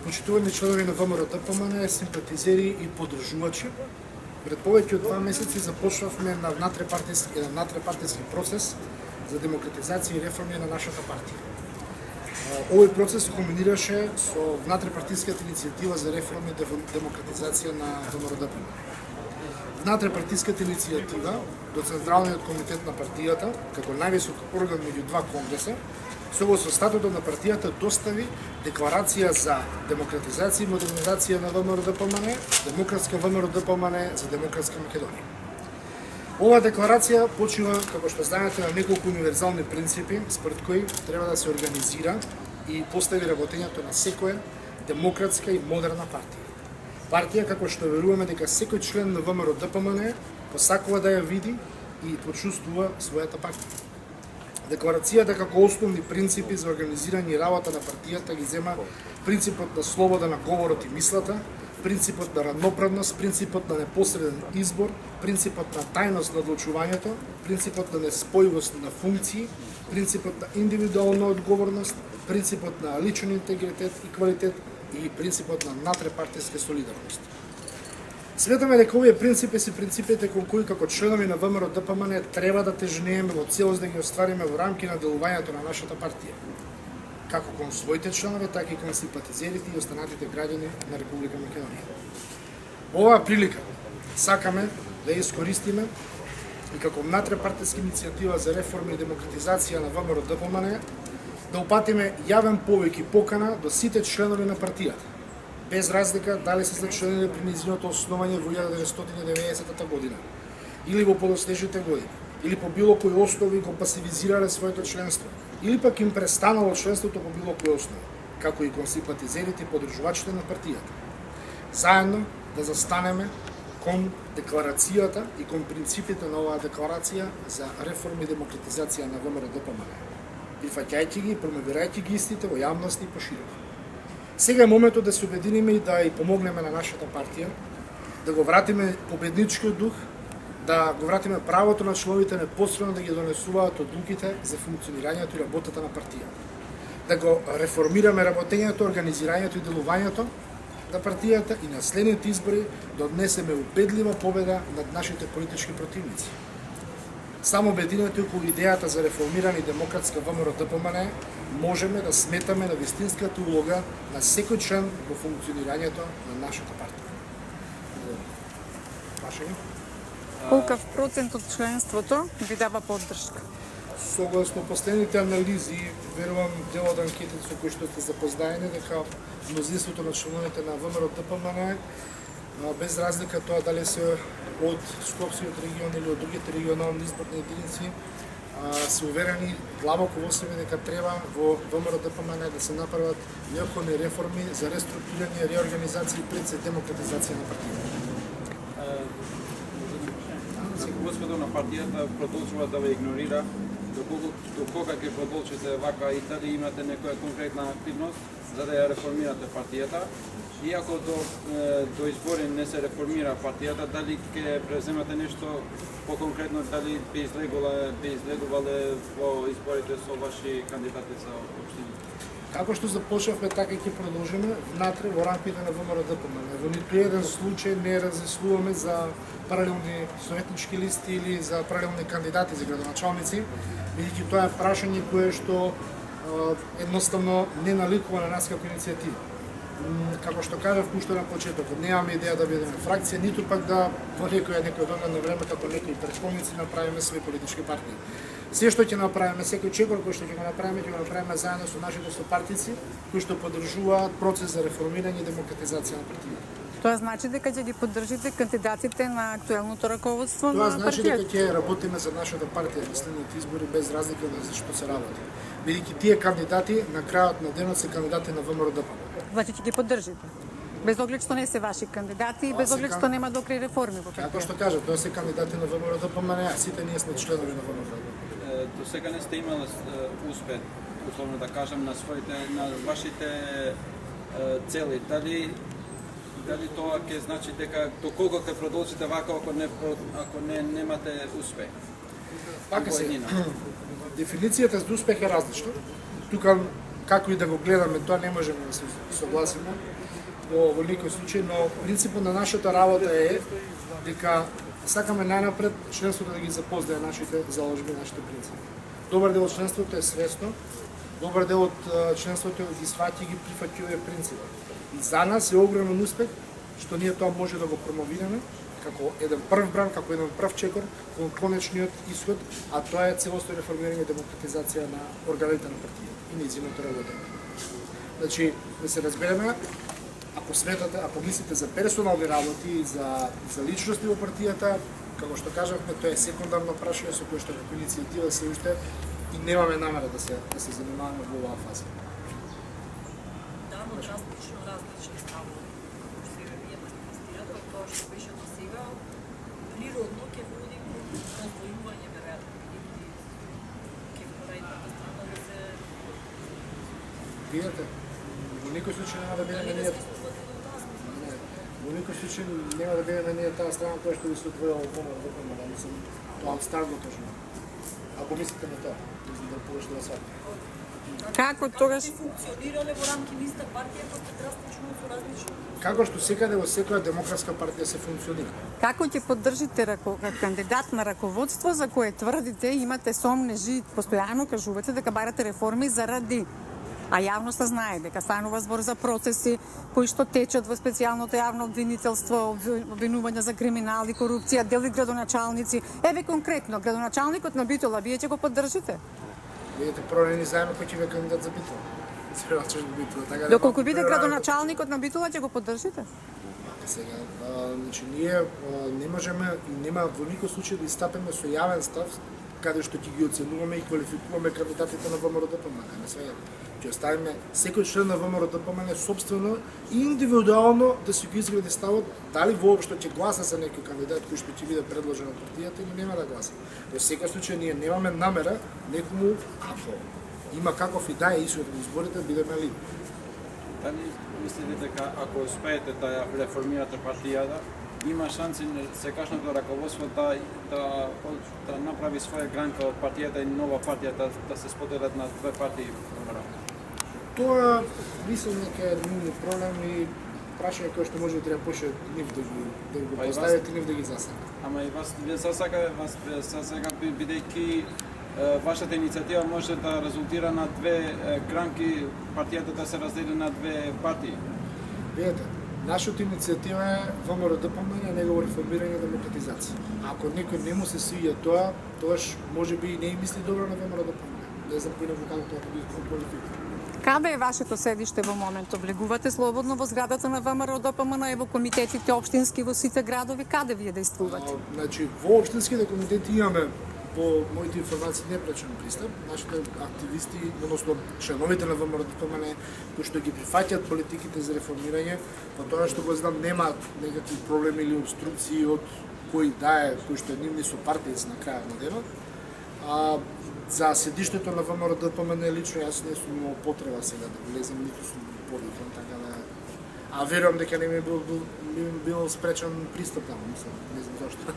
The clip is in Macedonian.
Почитувани членови на ВМРО ДПМН, симпатизери и поддржувачи, пред повеќе од 2 месеци започнавме на натрепартиски процес за демократизација и реформи на нашата партија. Овој процес кулминираше со натрепартиската иницијатива за реформи и демократизација на ВМРО ДПМН. Натрепартиската иницијатива до Централниот комитет на партијата, како највисок орган меѓу два конгреса, со статутот на партијата достави декларација за демократизација и модернизација на ВМРО ДПМН, демократска ВМРО ДПМН за демократска Македонија. Оваа декларација почива, како што знаете, на неколку универзални принципи, според кои треба да се организира и постави работењето на секоја демократска и модерна партија. Партија како што веруваме дека секој член на ВМРО ДПМН посакува да ја види и почувствува својата партија. Декларацијата како основни принципи за организирање и работа на партијата ги зема принципот на слобода на говорот и мислата, принципот на равноправност, принципот на непосреден избор, принципот на тајност на одлучувањето, принципот на неспојивост на функции, принципот на индивидуална одговорност, принципот на личен интегритет и квалитет и принципот на натрепартиска солидарност. Сметаме дека овие принципи се принципите кон кои како членови на ВМРО ДПМН треба да тежнееме во целост да ги оствариме во рамки на делувањето на нашата партија, како кон своите членови, така и кон симпатизерите и останатите граѓани на Република Македонија. Оваа прилика сакаме да ја искористиме и како натрепартиска иницијатива за реформи и демократизација на ВМРО ДПМН да упатиме јавен повик и покана до сите членови на партијата, без разлика дали се зачленени при нејзиното основање во 1990 година, или во подоснежните години, или по било кој основи го пасивизирале своето членство, или пак им престанало членството по било кој основа, како и кон симпатизерите и поддржувачите на партијата. Заедно да застанеме кон декларацијата и кон принципите на оваа декларација за реформи и демократизација на ВМРО ДПМН, прифаќајќи ги и промовирајќи ги истите во јавност и пошироко. Сега е моментот да се обединиме и да ја помогнеме на нашата партија, да го вратиме победничкиот дух, да го вратиме правото на членовите непосредно да ги донесуваат одлуките за функционирањето и работата на партија. Да го реформираме работењето, организирањето и делувањето на партијата и на следните избори да однесеме убедлива победа над нашите политички противници. Само обединети околу идејата за реформирани демократска ВМРО ДПМН можеме да сметаме на вистинската улога на секој член во функционирањето на нашата партија. Прашање? Колкав процент од членството ви дава поддршка? Согласно последните анализи, верувам дел од анкетите со кои што сте запознаени, дека мнозинството на членовите на ВМРО ДПМН, без разлика тоа дали се од Скопскиот регион или од другите регионални изборни единици, се уверени длабоко во себе дека треба во ВМРО ДПМН да се направат неопходни реформи за реструктурирање, реорганизација и пред се демократизација на партијата. Господо на партијата продолжува да ве игнорира, до кога ќе продолжите вака и дали имате некоја конкретна активност за да ја реформирате партијата? Иако до избори не се реформира партијата, дали ќе преземате нешто по-конкретно, дали би излегувале во изборите со ваши кандидати за општини? Како што започнавме, така и ќе продолжиме внатре во рамките на ВМРО ДПМН. Во ниту еден случај не размислуваме за паралелни советнички листи или за паралелни кандидати за градоначалници, бидејќи тоа е прашање кое што едноставно не наликува на нас како иницијатива. Како што кажав уште на почетокот, немаме идеја да бидеме фракција, ниту пак да во некој додадено време како некои претходници направиме своји политички партии. Се што ќе направиме, секој чекор кој што ќе го направиме заедно со нашите сопартици, кои што поддржуваат процес за реформирање и демократизација на партијата. Тоа значи дека ќе ги поддржите кандидатите на актуелното раководство на Тоа партијата? значи дека ќе работиме за нашата партија на следните избори без разлика за што се работи. Бидејќи тие кандидати на крајот на денот се кандидати на ВМРО ДПМН. Значи ќе ги поддржите? Без оглед што не се ваши кандидати и без оглед што нема докрај реформи во партијата? Како што кажа, тоа се кандидати на ВМРО ДПМН, а сите ние сме членови на ВМРО ДПМН. До сега не сте имали успех, условно да кажам, на вашите цели. Дали тоа ќе значи дека доколку ќе продолжите вака ако немате успех? Така се. Дефиницијата за успех е различна. Тука како и да го гледаме тоа, не можеме да се согласиме во никој случај, но принципот на нашата работа е дека сакаме најнапред членството да ги запознае нашите заложби, нашите принципи. Добар дел од членството е свесно, добар дел од членството ги сваќа и ги прифаќа овие принципи. И за нас е огромен успех што ние тоа може да го промовираме како еден прв бран, како еден прв чекор кон конечниот исход, а тоа е целосно реформирање и демократизација на органите на партијата и нејзиното работење. Значи, да се разбереме, ако сметате, ако мислите за персонални работи и за личности во партијата, како што кажавме, тоа е секундарно прашање со кое што како иницијатива се уште и немаме намера да се занимаваме во оваа фаза. Да, но различни ставови. Сега вие манифестирате од тоа што беше до сега, природно ќе води кон раздвојување веројатно ќе мора едната страна да се Видете, во никој случај нема да бидеме ние. Во никој случај нема да бидеме ние таа страна која што ви се отвојува во помош, да мислам, тоа старно точно. Ако мислите на тоа, да повеќе да сватите. Како тогаш функционирале во рамки на иста партија, па сте драстично со различни. Како што секаде во секоја демократска партија се функционира. Како ќе поддржите кандидат на раководство за кое тврдите имате сомнежи, постојано кажувате дека барате реформи заради, а јавноста знае дека станува збор за процеси кои што течат во специјалното јавно обвинителство, обвинувања за криминал и корупција, дели градоначалници. Еве конкретно, градоначалникот на Битола, вие ќе го поддржите? Видите, прво не знаеме кој ќе биде кандидат за Битола. Сега ќе Битола, така да. Доколку биде градоначалникот на Битола, ќе го поддржите? Сега, значи ние не можеме и нема во никој случај да истапеме со јавен став каде што ќе ги оценуваме и квалификуваме кандидатите на ВМРО-ДПМН. Не свеја. Ќе оставиме секој член на ВМРО-ДПМН собствено и индивидуално да си го изгради ставот дали воопшто ќе гласа за некој кандидат кој што ќе биде предложен од партијата или нема да гласа. Во секој случај ние немаме намера некому, ако има каков и да е исход од изборите, бидеме ли. Дали мислите дека ако успеете да реформирате партијата, има шанси секашното раководство да направи своја гранка од партијата и нова партија да се споделат на две партии во работа? Тоа мислам дека е нивни проблем и прашање кој што може да треба поше нив да го Па и вас- поставите, нив да ги засака. Ама и вие сега бидејќи вашата иницијатива може да резултира на две гранки, партијата да се раздели на две партии. Видете, нашата иницијатива е ВМРО-ДПМН и негово реформирање и демократизација. Ако некој не му се свиѓа тоа, тогаш може би и не и мисли добро на ВМРО-ДПМН. Не знам кој како тоа да го квалификува. Каде е вашето седиште во моментот? Влегувате слободно во зградата на ВМРО-ДПМН и во комитетите општински во сите градови? Каде вие действувате? Значи, во општинските комитети имаме по моите информации непречен пристап. Нашите активисти, односно членовите на ВМРО-ДПМН, кои што ги прифаќаат политиките за реформирање, по тоа што го знам немаат некакви проблеми или обструкции од кој да е, кој што е нивни сопартиец на крајот на денот. За седиштето на ВМРО-ДПМН лично јас не сум имал потреба сега да влезем, ниту сум повикан, така да... А верувам дека не ми бил спречен пристап таму, не знам зашто.